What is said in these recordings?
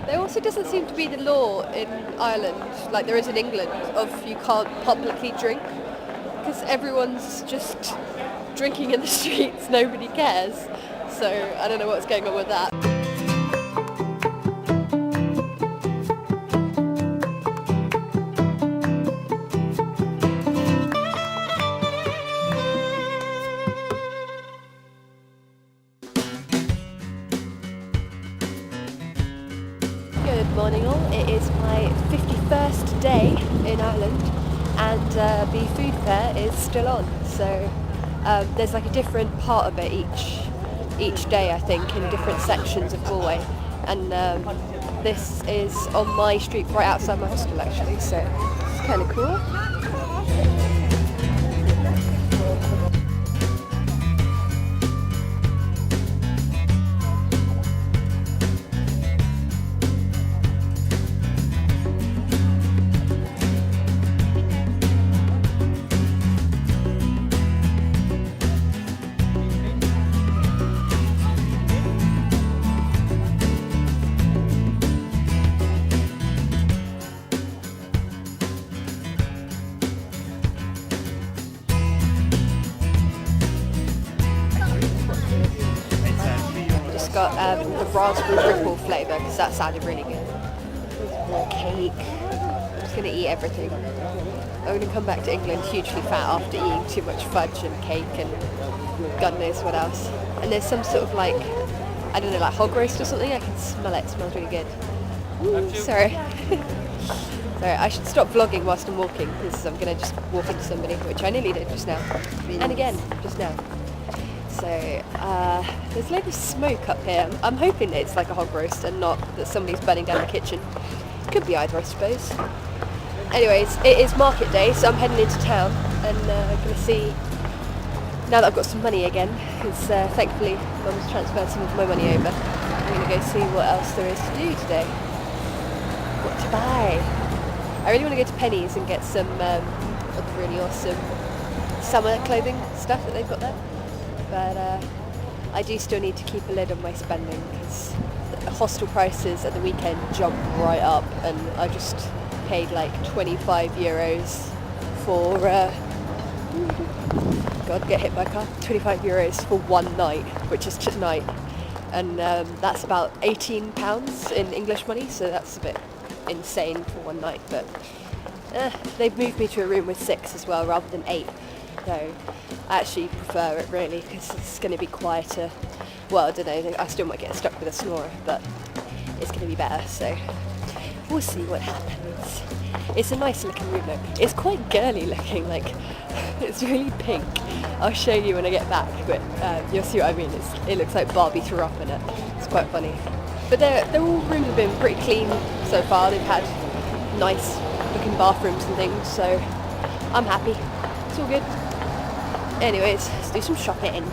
There also doesn't seem to be the law in Ireland, like there is in England, of you can't publicly drink, because everyone's just drinking in the streets, nobody cares. So I don't know what's going on with that. Good morning all, it is my 51st day in Ireland and the food fair is still on, so there's like a different part of it each day I think, in different sections of Galway, and this is on my street right outside my hostel actually, so it's kind of cool. Got the raspberry ripple flavour because that sounded really good. More cake. I'm just going to eat everything. I'm going to come back to England hugely fat after eating too much fudge and cake and God knows what else. And there's some sort of like, I don't know, like hog roast or something. I can smell it. It smells really good. Ooh, sorry. Sorry, I should stop vlogging whilst I'm walking because I'm going to just walk into somebody, which I nearly did just now. And again, just now. So there's a load of smoke up here. I'm hoping that it's like a hog roast and not that somebody's burning down the kitchen. Could be either, I suppose. Anyways, it is market day, so I'm heading into town and I'm going to see, now that I've got some money again, because thankfully Mum's transferred some of my money over, I'm going to go see what else there is to do today. What to buy. I really want to go to Penniless and get some really awesome summer clothing stuff that they've got there. But I do still need to keep a lid on my spending because the hostel prices at the weekend jumped right up and I just paid like 25 euros for, God, get hit by a car, 25 euros for one night, which is tonight, and that's about £18 in English money, so that's a bit insane for one night, but they've moved me to a room with 6 as well rather than 8. So I actually prefer it really because it's going to be quieter. Well, I don't know, I still might get stuck with a snorer, but it's going to be better, so we'll see what happens. It's a nice looking room though. It's quite girly looking, like it's really pink. I'll show you when I get back, but you'll see what I mean. It looks like Barbie threw up in it. It's quite funny. But they're all rooms have been pretty clean so far. They've had nice looking bathrooms and things, so I'm happy. It's all good. Anyways, let's do some shopping.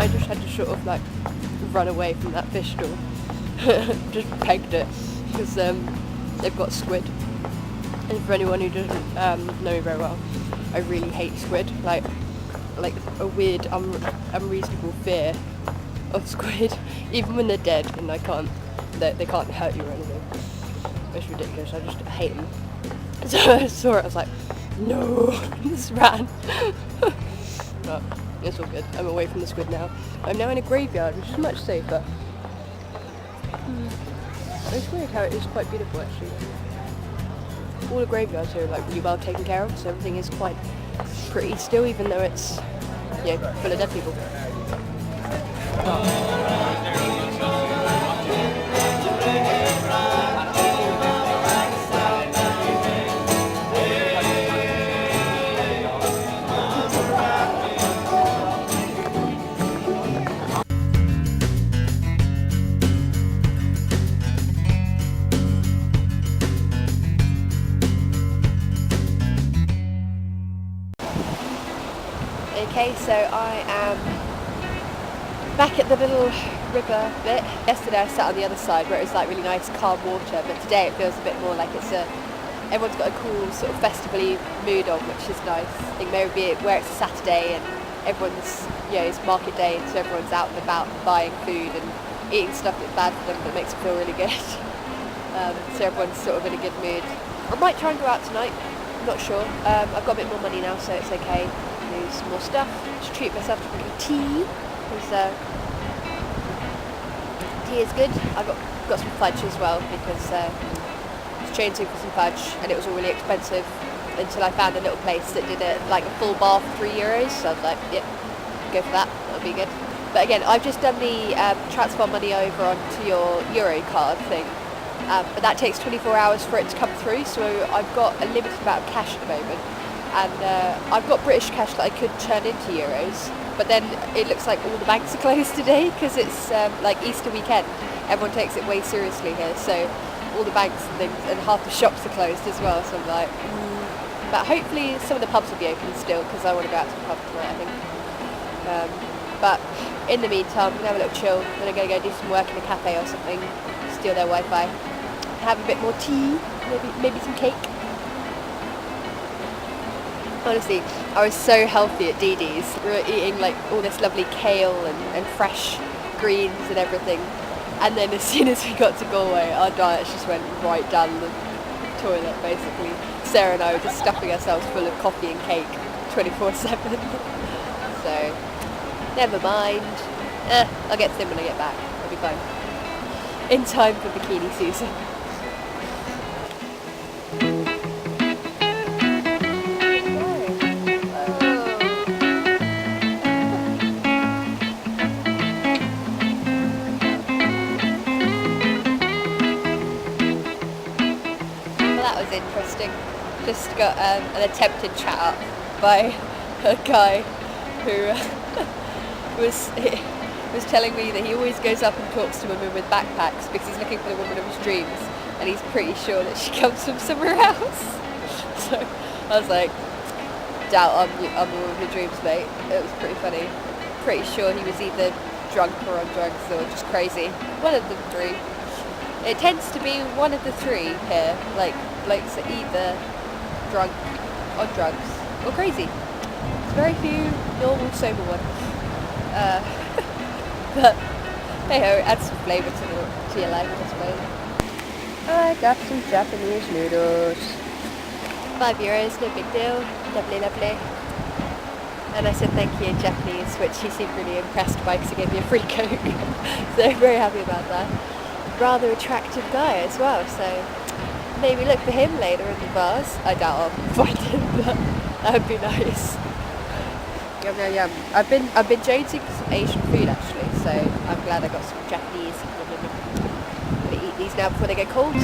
I just had to sort of like run away from that fish stall. Just pegged it because they've got squid. And for anyone who doesn't know me very well, I really hate squid. Like a weird, unreasonable fear of squid, even when they're dead and they can't hurt you or anything. It's ridiculous. I just hate them. So I saw it. I was like, no, just ran. but it's all good. I'm away from the squid now. I'm now in a graveyard, which is much safer. It's weird how it is quite beautiful actually. All the graveyards are like really well taken care of, so everything is quite pretty still, even though it's, you know, full of dead people. Okay, so I am back at the little river bit. Yesterday I sat on the other side where it was like really nice calm water, but today it feels a bit more like everyone's got a cool sort of festival-y mood on, which is nice. I think maybe where it's a Saturday and everyone's, you know, it's market day, so everyone's out and about buying food and eating stuff that's bad for them but makes them feel really good. So everyone's sort of in a good mood. I might try and go out tonight, I'm not sure. I've got a bit more money now, so it's okay. Do some more stuff. Just treat myself to a bit of tea. Because tea is good. I got some fudge as well because I was chaining for some fudge and it was all really expensive until I found a little place that did it like a full bar for €3. So I was like, yep, go for that. That'll be good. But again, I've just done the transfer money over onto your Euro card thing. But that takes 24 hours for it to come through, so I've got a limited amount of cash at the moment. And I've got British cash that I could turn into euros, but then it looks like all the banks are closed today because it's like Easter weekend. Everyone takes it way seriously here, so all the banks and things and half the shops are closed as well, so I'm like, But hopefully some of the pubs will be open still because I want to go out to the pub tonight, I think. But in the meantime, I'm going to have a little chill. Then I'm going to go do some work in a cafe or something, steal their Wi-Fi, have a bit more tea, maybe some cake. Honestly, I was so healthy at Dee Dee's. We were eating like all this lovely kale and fresh greens and everything. And then as soon as we got to Galway, our diets just went right down the toilet, basically. Sarah and I were just stuffing ourselves full of coffee and cake 24/7. So, never mind. I'll get to them when I get back. I'll be fine. In time for bikini season. Interesting. Just got an attempted chat up by a guy who was telling me that he always goes up and talks to women with backpacks because he's looking for the woman of his dreams and he's pretty sure that she comes from somewhere else. So I was like, doubt I'm the woman of your dreams, mate. It was pretty funny. Pretty sure he was either drunk or on drugs or just crazy. One of the three. It tends to be one of the three here, like blokes are either drunk, on drugs, or crazy. There's very few normal sober ones. But hey ho, add some flavour to your life, I suppose. I got some Japanese noodles. €5, no big deal. Lovely, lovely. And I said thank you in Japanese, which he seemed really impressed by because he gave me a free Coke. So very happy about that. Rather attractive guy as well, so maybe look for him later in the bars. I doubt I'll find him, but that would be nice. Yum yum yum. I've been jonesing for some Asian food actually, so I'm glad I got some Japanese. I'm gonna eat these now before they get cold.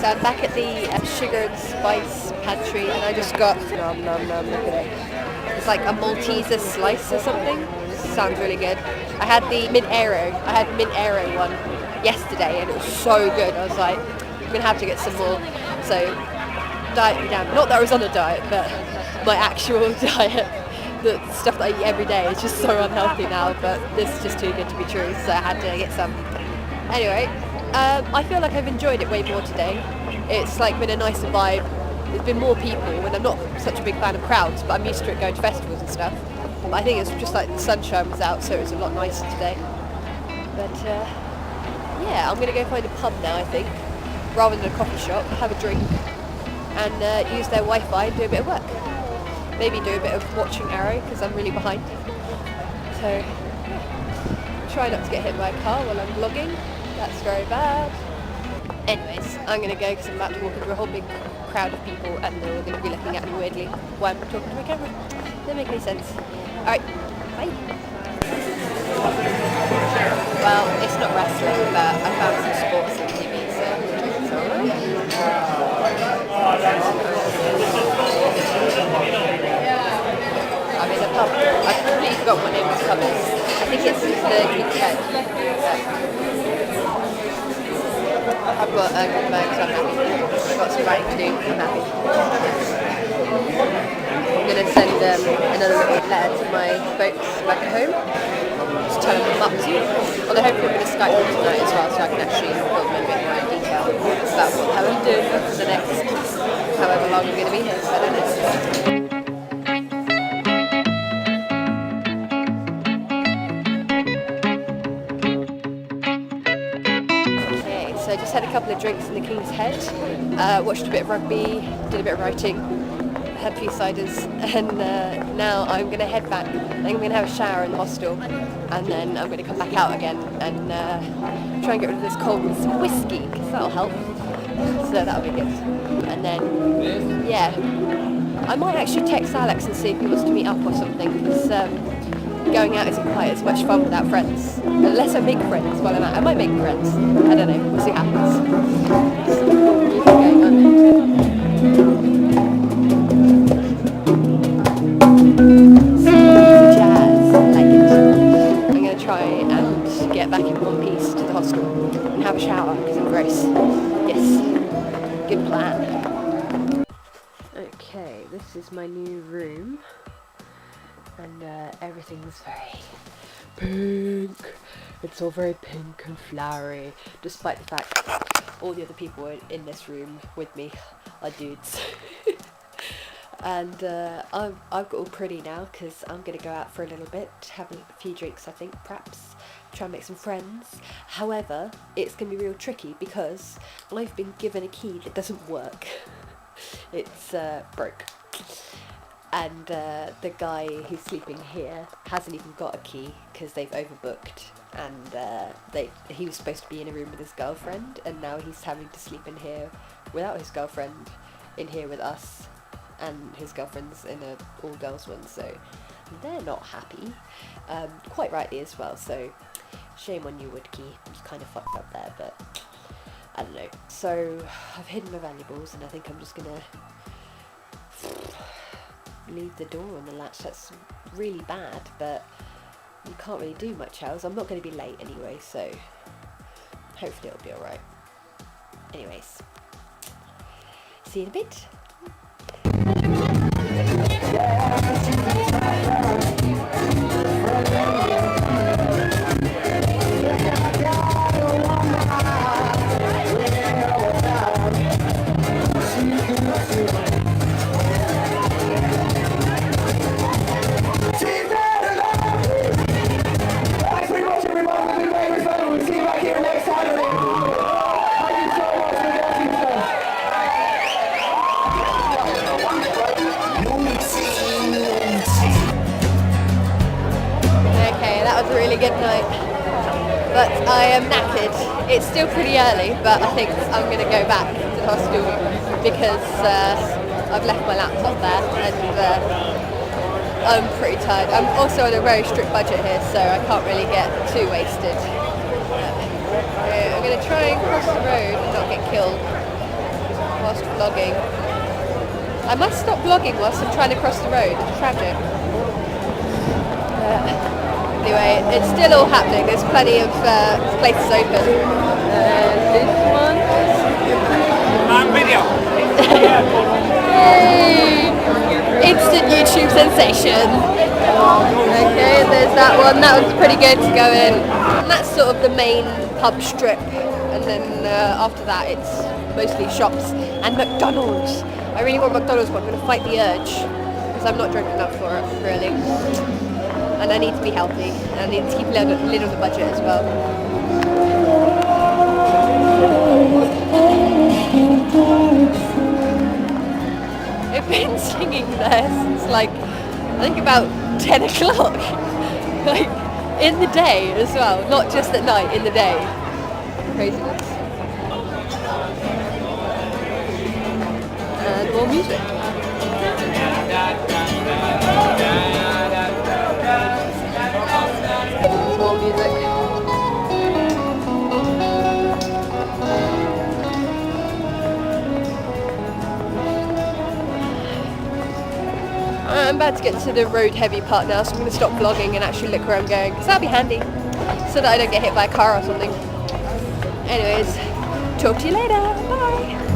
So I'm back at the sugar and spice pantry and I just got, nom nom nom, look at it. It's like a Malteser slice or something. Sounds really good. I had the mint Aero one yesterday and it was so good. I was like, I'm going to have to get some more. So, diet me down. Not that I was on a diet, but my actual diet, the stuff that I eat every day is just so unhealthy now, but this is just too good to be true, so I had to get some. Anyway, I feel like I've enjoyed it way more today. it's like been a nicer vibe. There's been more people, and I'm not such a big fan of crowds, but I'm used to it going to festivals and stuff. But I think it's just like the sunshine was out, so it was a lot nicer today. But yeah, I'm going to go find a pub now, I think, rather than a coffee shop, have a drink, and use their Wi-Fi and do a bit of work. Maybe do a bit of watching Arrow, because I'm really behind. So, try not to get hit by a car while I'm vlogging. That's very bad. Anyways, I'm going to go because I'm about to walk into a whole big crowd of people and they're all going to be looking at me weirdly while I'm talking to my camera. Doesn't make any sense. Alright, bye. Well, it's not wrestling, but I found some sports on TV, so it's alright. I'm in a pub. I completely forgot what name this pub is. I think it's the King's Head. I've got a good bag, so I'm happy. I've got some writing to do, I'm happy. I'm going to send another little letter to my folks back at home. Just tell them what I'm up to. Although hopefully I'm going to Skype them tonight as well, so I can actually film them in a bit more detail about how I'm doing for the next however long I'm going to be here. So I don't know. So I just had a couple of drinks in the King's Head, watched a bit of rugby, did a bit of writing, had a few ciders, and now I'm going to head back. I think I'm going to have a shower in the hostel, and then I'm going to come back out again and try and get rid of this cold with some whiskey, because that'll help. So that'll be good. And then, yeah, I might actually text Alex and see if he wants to meet up or something, because going out isn't quite as much fun without friends. Unless I make friends while I'm out. I might make friends. I don't know. We'll see what happens. Music going on. Jazz. I like it. I'm going to try and get back in one piece to the hostel and have a shower because I'm gross. Yes. Good plan. Okay, this is my new room. And everything's very pink. It's all very pink and flowery, despite the fact all the other people in this room with me are dudes. And I've got all pretty now because I'm going to go out for a little bit, have a few drinks I think, perhaps, try and make some friends. However, it's going to be real tricky because I've been given a key that doesn't work. It's broke. And the guy who's sleeping here hasn't even got a key because they've overbooked, and he was supposed to be in a room with his girlfriend, and now he's having to sleep in here without his girlfriend, in here with us, and his girlfriend's in a all-girls one, so they're not happy, quite rightly as well, so shame on you, Woodkey, you kind of fucked up there, but I don't know. So I've hidden my valuables, and I think I'm just gonna leave the door on the latch. That's really bad, but you can't really do much else. I'm not going to be late anyway, so hopefully it'll be alright. Anyways, see you in a bit. Really good night, but I am knackered. It's still pretty early, but I think I'm going to go back to the hostel because I've left my laptop there, and I'm pretty tired. I'm also on a very strict budget here, so I can't really get too wasted. I'm going to try and cross the road and not get killed whilst vlogging. I must stop vlogging whilst I'm trying to cross the road. It's tragic. Anyway, it's still all happening. There's plenty of places open. This one. On video. Yay! Instant YouTube sensation. Okay, there's that one. That one's pretty good to go in. And that's sort of the main pub strip. And then after that, it's mostly shops and McDonald's. I really want McDonald's, but I'm going to fight the urge because I'm not drunk enough for it, really. And I need to be healthy, and I need to keep a lid on the budget as well. I've been singing there since like, I think about 10 o'clock. Like, in the day as well, not just at night, in the day. Craziness. And more music. More music. I'm about to get to the road heavy part now, so I'm going to stop vlogging and actually look where I'm going, because that'll be handy, so that I don't get hit by a car or something. Anyways, talk to you later. Bye.